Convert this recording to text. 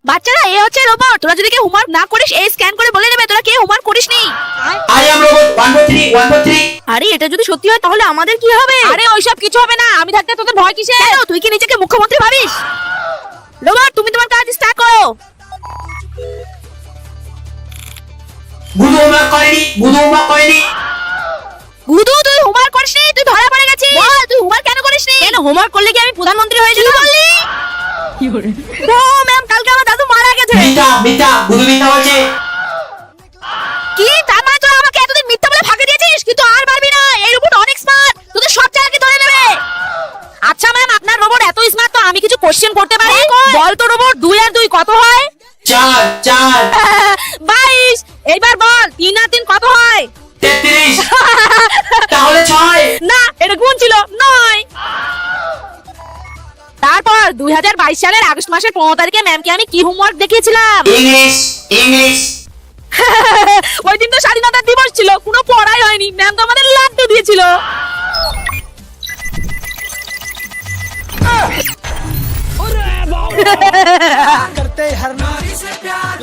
বাচ্চারা এ হচ্ছে রোবট। তোরা যদি কেউ হোমওয়ার্ক না করিস এই স্ক্যান করে বলে দেবে তোরা কেউ হোমওয়ার্ক করিসনি। আই এম রোবট 143 আরে এটা যদি সত্যি হয় তাহলে আমাদের কি হবে? আরে ওইসব কিছু হবে না, আমি থাকতে তোদের ভয় কিসে? কেন তুই কি নিজেকে মুখ্যমন্ত্রী ভাবিস? রোবট তুমি তোমার কাজ স্টার্ট করো। গুদু হোমওয়ার্ক করেনি গুদু তুই হোমওয়ার্ক করিসনি, তুই ধরা পড়ে গেছিস। বল তুই হোমওয়ার্ক কেন করিসনি? কেন হোমওয়ার্ক করলে কি আমি প্রধানমন্ত্রী হয়ে যেতাম? কি বললি? ও ম্যাম কালকে আমার দাদু মারা গেছে। মিথ্যা গুদু মিথ্যা বলছে। কি তার মানে তোরা আমাকে এতদিন মিথ্যা বলে ফাঁকি দিয়েছিস? কিন্তু আর পারবি না, এই রোবট অনেক স্মার্ট, তোদের সব চালাকি ধরে নেবে। আচ্ছা ম্যাম, আপনার রোবট এত স্মার্ট তো আমি কিছু কোশ্চেন করতে পারি? বল তো রোবট 2 আর 2 কত হয়? 4 22। এইবার বল 3 আর 3 কত হয়? 33 তাহলে 6। না, এটা গুণ ছিল 9। তারপর 2022 সালের আগস্ট মাসের 15 তারিখে ম্যামকে আমি কি হোমওয়ার্ক দেখিয়েছিলাম? ইংলিশ ওই দিন তো স্বাধীনতা দিবস ছিল, কোনো পড়াই হয়নি, ম্যাম তো আমাদের লাড্ডু দিয়েছিল। करते हर नारी से प्यार